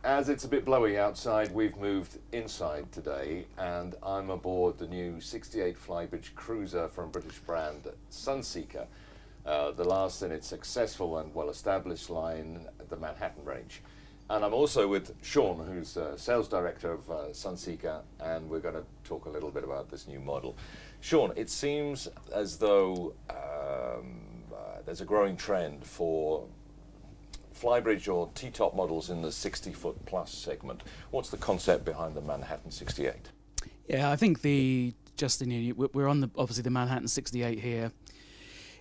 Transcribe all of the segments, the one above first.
As it's a bit blowy outside, we've moved inside today, and I'm aboard the new 68 flybridge cruiser from British brand Sunseeker, the last in its successful and well-established line, the Manhattan range. And I'm also with Sean, who's sales director of Sunseeker, and we're going to talk a little bit about this new model. Sean, it seems as though there's a growing trend for flybridge or T-top models in the 60-foot plus segment. What's the concept behind the Manhattan 68? Yeah, I think Justin, we're on obviously the Manhattan 68 here.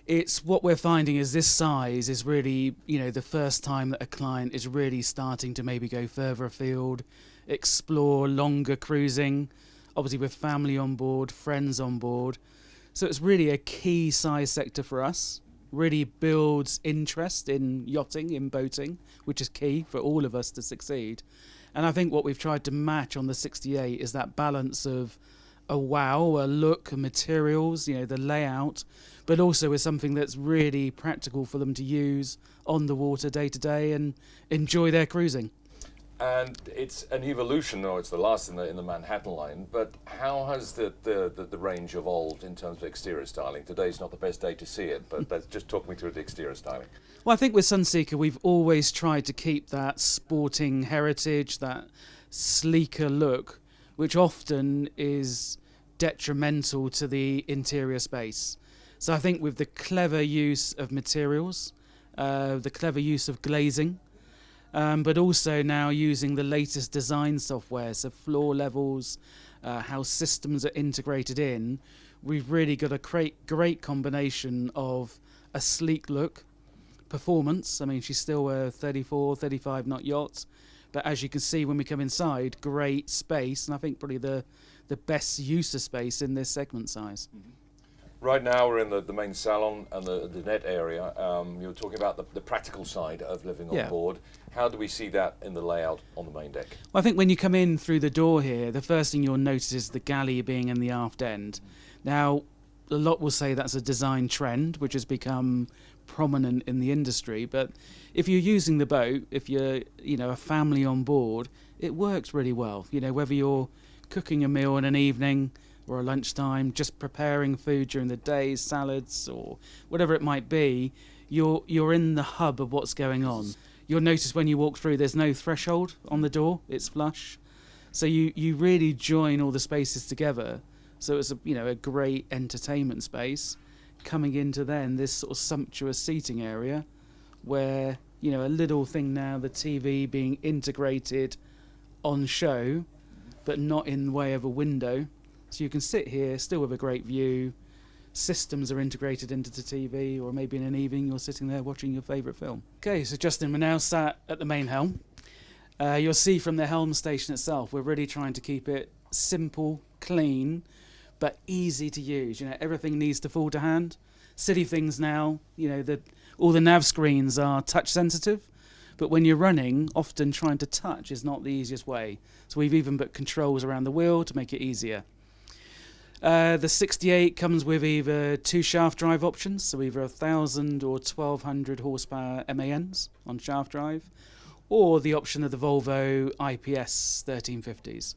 It's what we're finding is this size is really, the first time that a client is really starting to maybe go further afield, explore longer cruising, obviously with family on board, friends on board. So it's really a key size sector for us. Really builds interest in yachting, in boating, which is key for all of us to succeed. And I think what we've tried to match on the 68 is that balance of a wow, a look, materials, the layout, but also is something that's really practical for them to use on the water day to day and enjoy their cruising. And it's an evolution, or it's the last in the Manhattan line, but how has the range evolved in terms of exterior styling? Today's not the best day to see it, but just talk me through the exterior styling. Well, I think with Sunseeker, we've always tried to keep that sporting heritage, that sleeker look, which often is detrimental to the interior space. So I think with the clever use of materials, the clever use of glazing, but also now using the latest design software, so floor levels, how systems are integrated in, we've really got a great combination of a sleek look, performance. I mean, she's still a 34, 35 knot yacht, but as you can see when we come inside, great space, and I think probably the best use of space in this segment size. Mm-hmm. Right now we're in the main salon and the net area. You were talking about the practical side of living on board. How do we see that in the layout on the main deck? Well, I think when you come in through the door here, the first thing you'll notice is the galley being in the aft end. Now, a lot will say that's a design trend, which has become prominent in the industry. But if you're using the boat, if you're a family on board, it works really well. Whether you're cooking a meal in an evening or a lunchtime, just preparing food during the day, salads or whatever it might be, you're in the hub of what's going on. You'll notice when you walk through, there's no threshold on the door; it's flush. So you really join all the spaces together. So it's a great entertainment space coming into then this sort of sumptuous seating area, where a little thing now, the TV being integrated on show, but not in the way of a window. So you can sit here still with a great view. Systems are integrated into the TV, or maybe in an evening you're sitting there watching your favourite film. Okay, so Justin, we're now sat at the main helm. You'll see from the helm station itself, we're really trying to keep it simple, clean, but easy to use. Everything needs to fall to hand. Silly things now, all the nav screens are touch sensitive, but when you're running, often trying to touch is not the easiest way. So we've even put controls around the wheel to make it easier. The 68 comes with either two shaft drive options, so either 1,000 or 1,200 horsepower MANs on shaft drive, or the option of the Volvo IPS 1350s.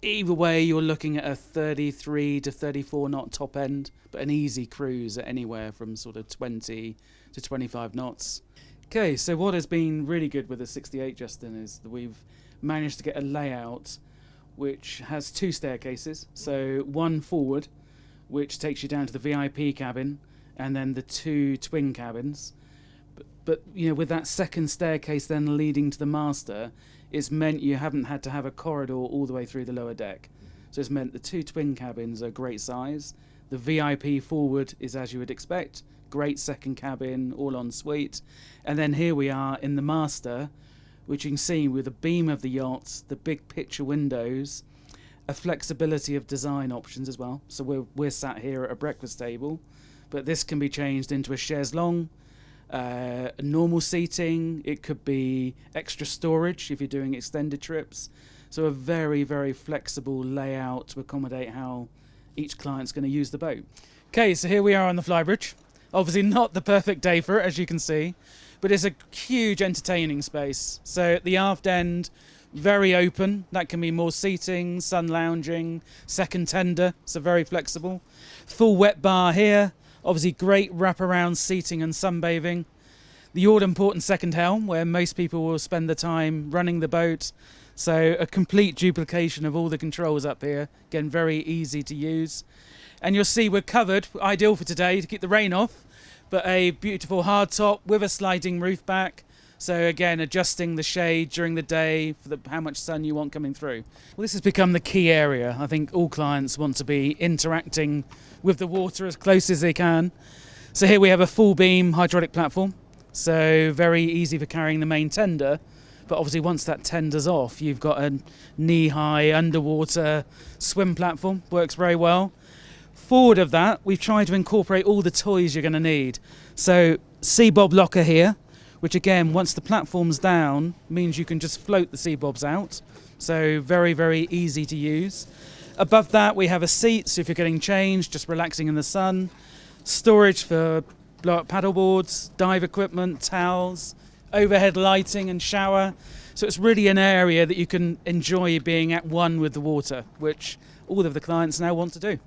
Either way, you're looking at a 33 to 34 knot top end, but an easy cruise at anywhere from sort of 20 to 25 knots. Okay, so what has been really good with the 68, Justin, is that we've managed to get a layout which has two staircases. So one forward, which takes you down to the VIP cabin, and then the two twin cabins. But with that second staircase then leading to the master, it's meant you haven't had to have a corridor all the way through the lower deck. So it's meant the two twin cabins are great size. The VIP forward is as you would expect, great second cabin, all en suite. And then here we are in the master, which you can see with the beam of the yacht, the big picture windows, a flexibility of design options as well. So we're sat here at a breakfast table, but this can be changed into a chaise longue, normal seating. It could be extra storage if you're doing extended trips. So a very, very flexible layout to accommodate how each client's going to use the boat. Okay, so here we are on the flybridge. Obviously not the perfect day for it, as you can see, but it's a huge entertaining space. So at the aft end, very open. That can be more seating, sun lounging, second tender, so very flexible. Full wet bar here, obviously great wraparound seating and sunbathing. The all-important second helm, where most people will spend the time running the boat. So a complete duplication of all the controls up here. Again, very easy to use. And you'll see we're covered, ideal for today to keep the rain off, but a beautiful hard top with a sliding roof back. So again, adjusting the shade during the day for how much sun you want coming through. Well, this has become the key area. I think all clients want to be interacting with the water as close as they can. So here we have a full beam hydraulic platform. So very easy for carrying the main tender. But obviously once that tender's off, you've got a knee-high underwater swim platform. Works very well. Forward of that, we've tried to incorporate all the toys you're going to need. So sea bob locker here, which again, once the platform's down, means you can just float the sea bobs out. So very, very easy to use. Above that, we have a seat, so if you're getting changed, just relaxing in the sun. Storage for blow-up paddle boards, dive equipment, towels, overhead lighting and shower. So it's really an area that you can enjoy being at one with the water, which all of the clients now want to do.